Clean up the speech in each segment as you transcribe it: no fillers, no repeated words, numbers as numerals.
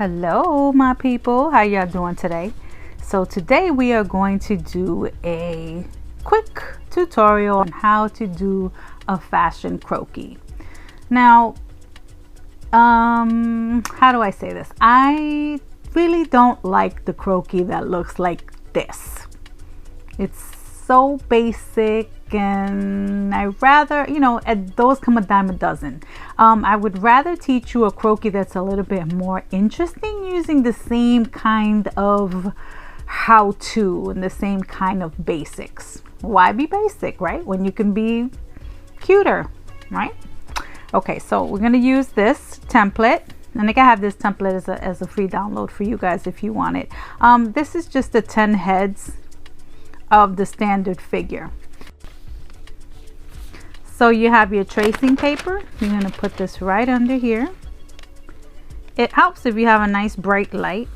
Hello my people, how y'all doing today? So today we are going to do a quick tutorial on how to do a fashion croquis. Now how do I say this? I really don't like the croquis that looks like this. It's so basic, and I rather, those come a dime a dozen. I would rather teach you a croquis that's a little bit more interesting, using the same kind of how-to and the same kind of basics. Why be basic, right, when you can be cuter, right? Okay, so we're going to use this template, and I can have this template as a free download for you guys if you want it. This is just the 10 heads of the standard figure. So you have your tracing paper. You're going to put this right under here. It helps if you have a nice bright light.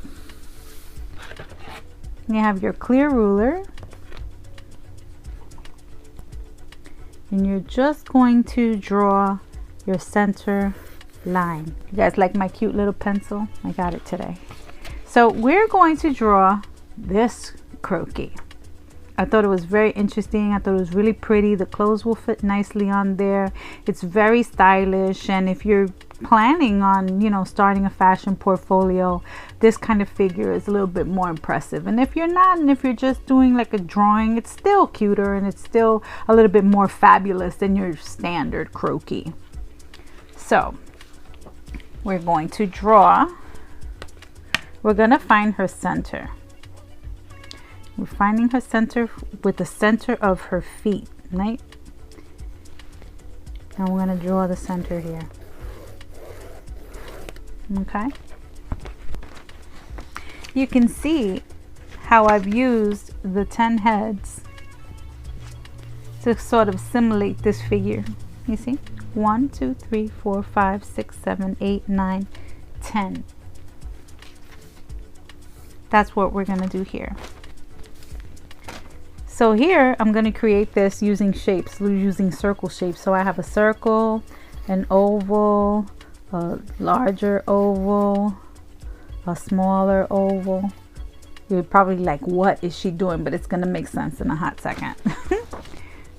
You have your clear ruler, and you're just going to draw your center line. You guys like my cute little pencil? I got it today. So we're going to draw this croquis. I thought it was very interesting. I thought it was really pretty. The clothes will fit nicely on there. It's very stylish, and if you're planning on starting a fashion portfolio, this kind of figure is a little bit more impressive. And if you're not, and if you're just doing like a drawing, it's still cuter and it's still a little bit more fabulous than your standard croquis. So we're going to draw. We're going to find her center. We're finding her center with the center of her feet, right? And we're going to draw the center here. Okay? You can see how I've used the 10 heads to sort of simulate this figure. You see? 1, 2, 3, 4, 5, 6, 7, 8, 9, 10. That's what we're going to do here. So here I'm going to create this using shapes, using circle shapes. So I have a circle, an oval, a larger oval, a smaller oval. You're probably like, what is she doing? But it's going to make sense in a hot second.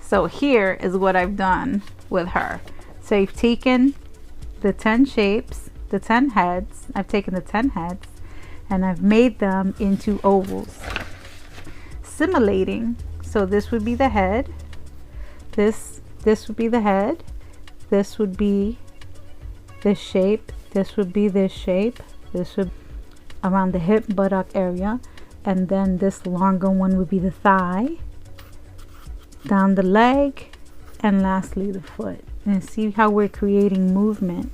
So here is what I've done with her. So I've taken the 10 shapes, the 10 heads. I've taken the 10 heads and I've made them into ovals, simulating. So this would be the head, this would be the head, this would be this shape, this would be this shape, this would around the hip buttock area, and then this longer one would be the thigh, down the leg, and lastly the foot. And see how we're creating movement.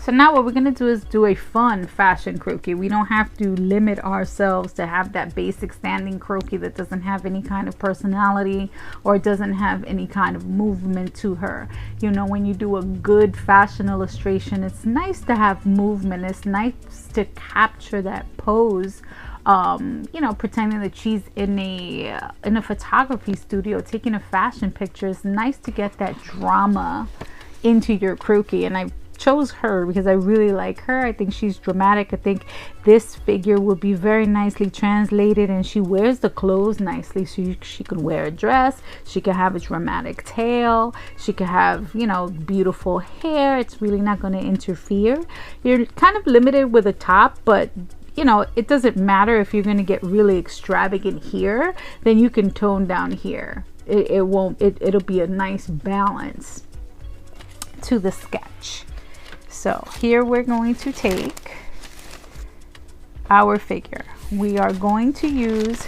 So now what we're going to do is do a fun fashion croquis. We don't have to limit ourselves to have that basic standing croquis that doesn't have any kind of personality or doesn't have any kind of movement to her. When you do a good fashion illustration, it's nice to have movement. It's nice to capture that pose. Pretending that she's in a photography studio taking a fashion picture. It's nice to get that drama into your croquis, and I chose her because I really like her. I think she's dramatic. I think this figure will be very nicely translated, and she wears the clothes nicely. So she can wear a dress, she can have a dramatic tail, she can have beautiful hair. It's really not going to interfere. You're kind of limited with a top, but it doesn't matter if you're going to get really extravagant here, then you can tone down here. It'll be a nice balance to the sketch. So here we're going to take our figure. We are going to use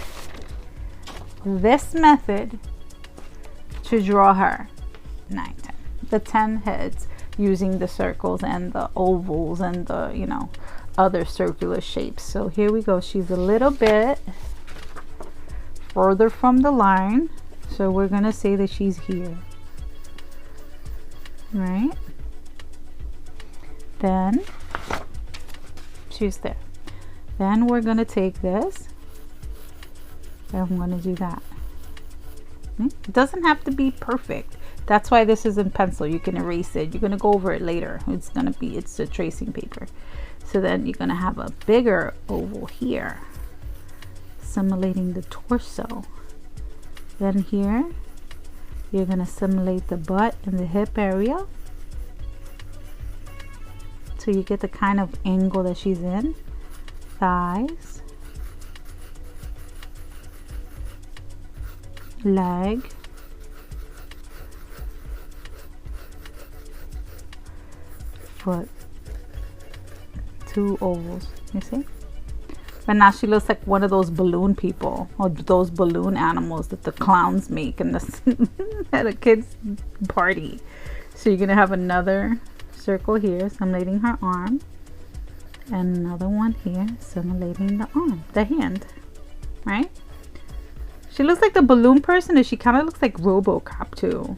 this method to draw her. 9, 10. The 10 heads, using the circles and the ovals and the, other circular shapes. So here we go. She's a little bit further from the line. So we're going to say that she's here. Right? Then she's there. Then we're going to take this and I'm going to do that. It doesn't have to be perfect. That's why this is in pencil. You can erase it. You're going to go over it later. It's the tracing paper. So then you're going to have a bigger oval here, simulating the torso. Then here, you're going to simulate the butt and the hip area. So you get the kind of angle that she's in. Thighs. Leg. Foot. 2 ovals, you see? But now she looks like one of those balloon people, or those balloon animals that the clowns make in the at a kid's party. So you're gonna have another circle here simulating her arm, and another one here simulating the arm, the hand, right? She looks like the balloon person, and she kind of looks like RoboCop too.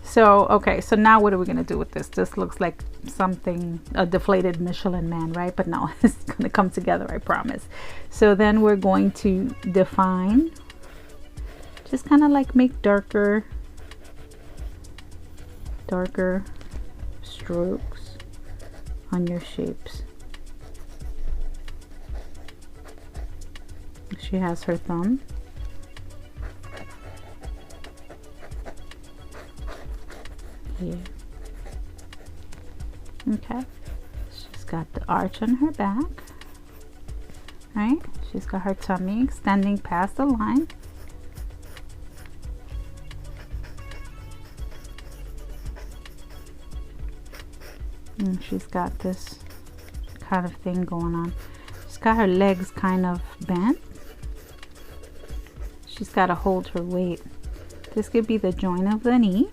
So, okay, so now what are we going to do with this? This looks like something, a deflated Michelin man, right? But no, it's going to come together, I promise. So then we're going to define, just kind of like make darker strokes on your shapes. She has her thumb. Here. Okay, she's got the arch on her back, right? She's got her tummy extending past the line. And she's got this kind of thing going on. She's got her legs kind of bent. She's got to hold her weight. This could be the joint of the knee.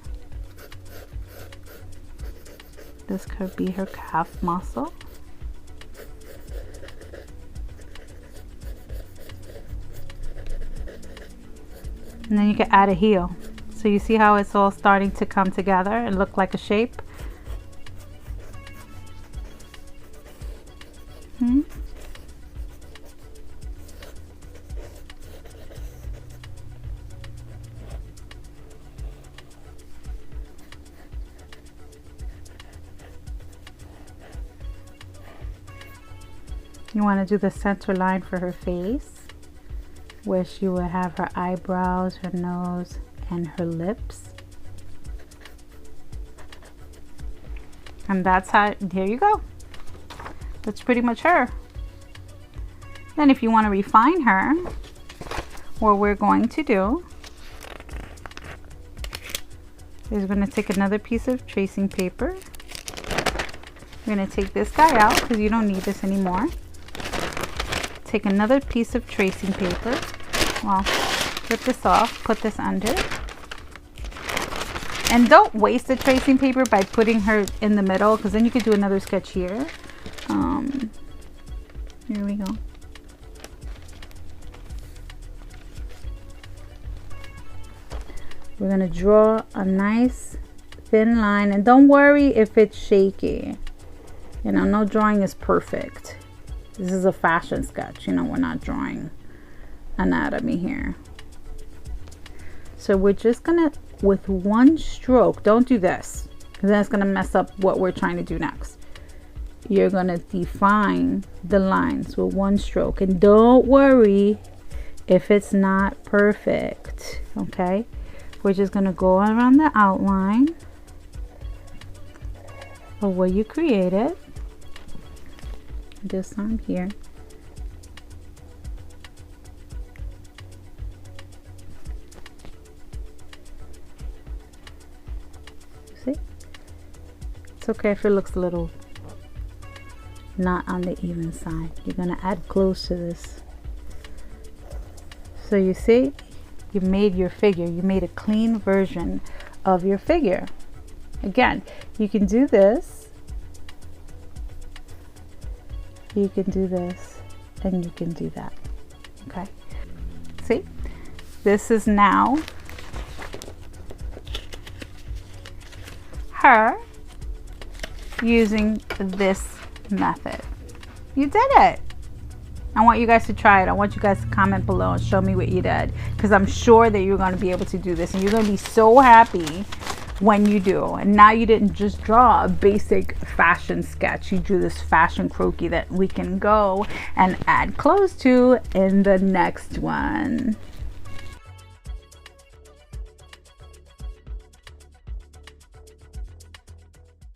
This could be her calf muscle. And then you can add a heel. So you see how it's all starting to come together and look like a shape? You want to do the center line for her face, where she will have her eyebrows, her nose, and her lips. And that's how, here you go. That's pretty much her. Then if you want to refine her, what we're going to do is we're going to take another piece of tracing paper. We're going to take this guy out because you don't need this anymore. Take another piece of tracing paper. Well, rip this off, put this under. And don't waste the tracing paper by putting her in the middle, because then you could do another sketch here. Here we go. We're going to draw a nice thin line, and don't worry if it's shaky. You know, no drawing is perfect. This is a fashion sketch, you know, we're not drawing anatomy here. So we're just gonna, with one stroke, don't do this, because then it's gonna mess up what we're trying to do next. You're gonna define the lines with one stroke, and don't worry if it's not perfect, okay? We're just gonna go around the outline of what you created. This on here. See? It's okay if it looks a little not on the even side. You're gonna add close to this. So you see, you made your figure. You made a clean version of your figure. Again, you can do this. You can do this, and you can do that. Okay, see, this is now her using this method. You did it. I want you guys to try it. I want you guys to comment below and show me what you did, because I'm sure that you're going to be able to do this, and you're going to be so happy when you do. And now you didn't just draw a basic fashion sketch, you drew this fashion croquis that we can go and add clothes to in the next one.